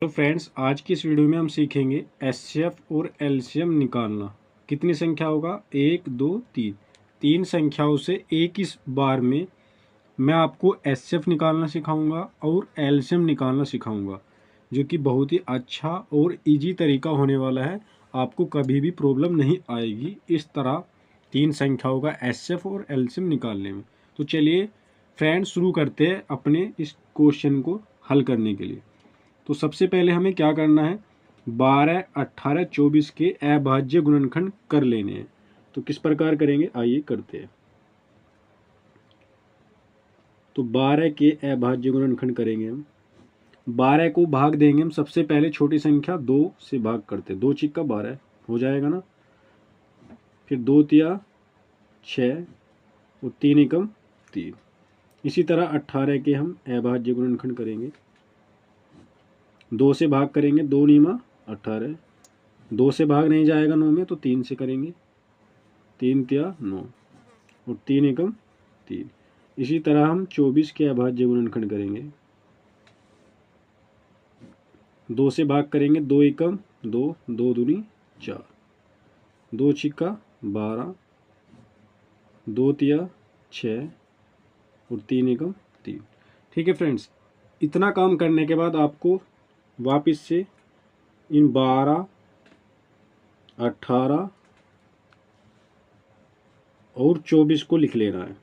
तो फ्रेंड्स, आज की इस वीडियो में हम सीखेंगे एचसीएफ और एलसीएम निकालना। कितनी संख्या होगा? 1 2 3। तीन संख्याओं से एक इस बार में मैं आपको एचसीएफ निकालना सिखाऊंगा और एलसीएम निकालना सिखाऊंगा, जो कि बहुत ही अच्छा और इजी तरीका होने वाला है। आपको कभी भी प्रॉब्लम नहीं आएगी इस तरह तीन संख्याओं का एचसीएफ और एलसीएम निकालने में। तो चलिए फ्रेंड्स, शुरू करते हैं अपने इस क्वेश्चन को हल करने के लिए। तो सबसे पहले हमें क्या करना है? 12, 18, 24 के अभाज्य गुणनखंड कर लेने हैं। तो किस प्रकार करेंगे, आइए करते हैं। तो 12 के अभाज्य गुणनखंड करेंगे हम। 12 को भाग देंगे हम सबसे पहले छोटी संख्या 2 से भाग करते हैं। 2 चिक्का 12 हो जाएगा ना। फिर 2 तिया 6 और 3 एकम 3। इसी तरह 18 के हम अभाज्य गुणनखंड करेंगे। 2 से भाग करेंगे, 2 नीमा 18। 2 से भाग नहीं जाएगा 9 में, तो 3 से करेंगे। 3 तिया 9 और 3 एकम 3। इसी तरह हम 24 के अभाज्य गुणनखंड करेंगे। 2 से भाग करेंगे, 2 एकम 2, 2 दूनी 4, 2 छिक्का 12, 2 तिया 6 और 3 एकम 3। ठीक है फ्रेंड्स, इतना काम करने के बाद आपको वापस से इन 12, 18 और 24 को लिख लेना है।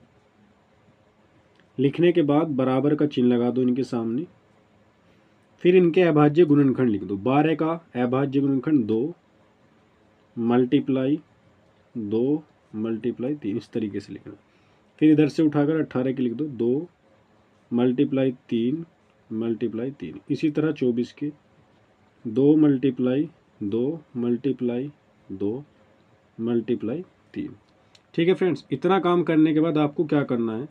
लिखने के बाद बराबर का चिन्ह लगा दो इनके सामने। फिर इनके अभाज्य गुणनखंड लिख दो। 12 का अभाज्य गुणनखंड 2 मल्टीप्लाई 2 मल्टीप्लाई 3, इस तरीके से लिखना। फिर इधर से उठाकर 18 के लिख दो। 2 मल्टीप्लाई 3 मल्टीप्लाई 3। इसी तरह 24 के 2 मल्टीप्लाई 2 मल्टीप्लाई 2 मल्टीप्लाई 3। ठीक है फ्रेंड्स, इतना काम करने के बाद आपको क्या करना है?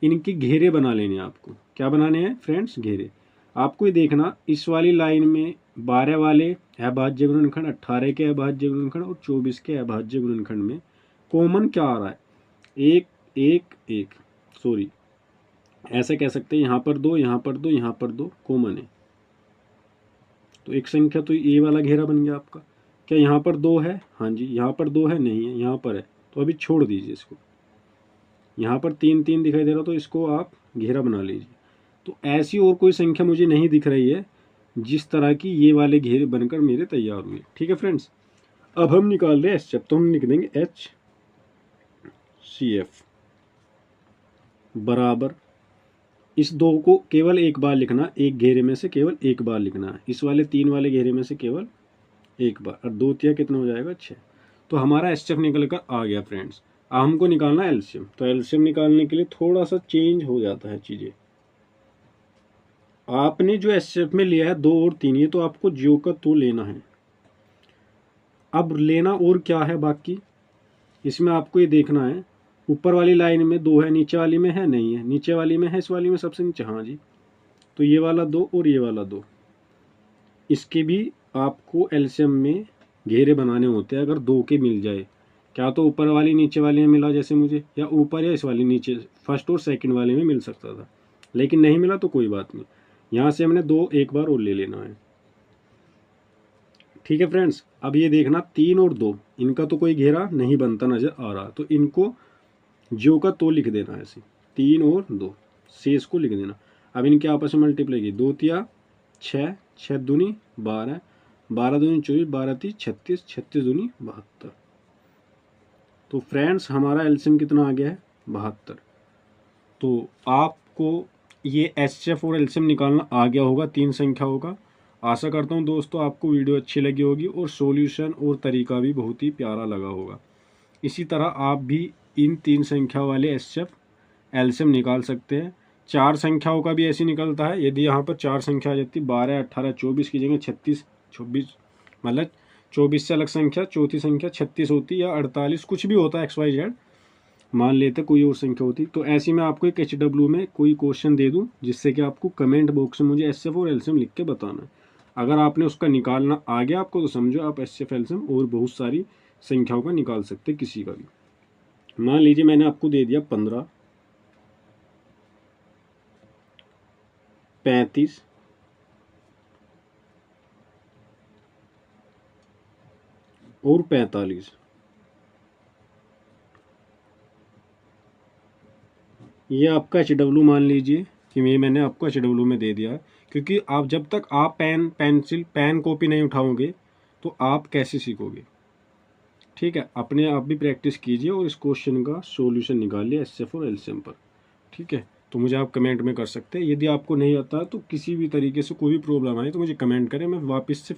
इनकी घेरे बना लेने हैं। आपको क्या बनाने हैं फ्रेंड्स? घेरे। आपको ये देखना, इस वाली लाइन में 12 वाले अभाज्य गुणनखंड, 18 के अभाज्य गुणनखंड और 24 के अभाज्य गुणनखंड में कॉमन क्या आ रहा है? 1 1 1, सॉरी ऐसे कह सकते हैं, यहाँ पर 2, यहाँ पर 2, यहाँ पर 2 कॉमन है। तो एक संख्या तो ये वाला घेरा बन गया आपका। क्या यहाँ पर 2 है? हाँ जी। यहाँ पर 2 है? नहीं है। यहाँ पर है, तो अभी छोड़ दीजिए इसको। यहाँ पर 3 3 दिखाई दे रहा, तो इसको आप घेरा बना लीजिए। तो ऐसी और कोई संख्या मुझे नहीं दिख रही है जिस तरह की ये वाले घेरे बनकर मेरे तैयार हुए। ठीक है फ्रेंड्स, अब हम निकाल रहे हैं एचसीएफ। तो हम लिख देंगे HCF बराबर, इस 2 को केवल एक बार लिखना, एक घेरे में से केवल एक बार लिखना है। इस वाले 3 वाले घेरे में से केवल एक बार। और 2 तिया कितना हो जाएगा? 6। तो हमारा एचसीएफ निकल कर आ गया फ्रेंड्स। अब हमको निकालना है एलसीएम। तो एलसीएम निकालने के लिए थोड़ा सा चेंज हो जाता है चीज़ें। आपने जो एचसीएफ में लिया है 2 और 3, ये तो आपको ज्यो का तो लेना है। अब लेना और क्या है बाकी, इसमें आपको ये देखना है। ऊपर वाली लाइन में 2 है, नीचे वाली में है? नहीं है। नीचे वाली में है? इस वाली में सबसे नीचे, हाँ जी। तो ये वाला 2 और ये वाला 2, इसके भी आपको एलसीएम में घेरे बनाने होते हैं। अगर 2 के मिल जाए, क्या तो ऊपर वाली नीचे वाली में मिला जैसे मुझे, या ऊपर या इस वाली नीचे फर्स्ट और सेकंड वाले में मिल सकता था, लेकिन नहीं मिला तो कोई बात नहीं। यहाँ से हमने 2 एक बार और ले लेना है। ठीक है फ्रेंड्स, अब ये देखना 3 और 2, इनका तो कोई घेरा नहीं बनता नजर आ रहा, तो इनको ज्यो का तो लिख देना है ऐसे। 3 और 2 शेष को लिख देना। अब इनके आपस में मल्टीप्लाई की, 2 तिया 6, 6 दूनी 12, 12 दूनी 24, 12 ती 36, 36 दूनी 72। तो फ्रेंड्स, हमारा एलसीएम कितना आ गया है? 72। तो आपको ये एचसीएफ और एलसीएम निकालना आ गया होगा तीन संख्याओं का। आशा करता हूँ दोस्तों आपको वीडियो अच्छी लगी होगी और सॉल्यूशन और तरीका भी बहुत ही प्यारा लगा होगा। इसी तरह आप भी इन तीन संख्या वाले एचसीएफ एलसीएम निकाल सकते हैं। चार संख्याओं का भी ऐसे निकलता है। यदि यहाँ पर चार संख्या आ जाती, 12, 18, 24 की जगह 36, 24, मतलब 24 से अलग संख्या चौथी संख्या 36 होती, या 48, कुछ भी होता है, XYZ मान लेते कोई और संख्या होती। तो ऐसी मैं आपको एक HW में कोई क्वेश्चन दे दूं, जिससे कि आपको कमेंट बॉक्स में मुझे एचसीएफ और एलसीएम लिख के बताना है। अगर आपने उसका निकालना आ गया आपको, तो समझो आप एचसीएफ एलसीएम और बहुत सारी संख्याओं का निकाल सकते, किसी का भी। मान लीजिए मैंने आपको दे दिया 15, 35, और 45। ये आपका HW मान लीजिए कि मैंने आपको HW में दे दिया है, क्योंकि आप जब तक आप पेन कॉपी नहीं उठाओगे तो आप कैसे सीखोगे। ठीक है, अपने आप भी प्रैक्टिस कीजिए और इस क्वेश्चन का सॉल्यूशन निकालिए SF और LCM पर। ठीक है, तो मुझे आप कमेंट में कर सकते हैं। यदि आपको नहीं आता तो किसी भी तरीके से कोई भी प्रॉब्लम आए तो मुझे कमेंट करें, मैं वापस से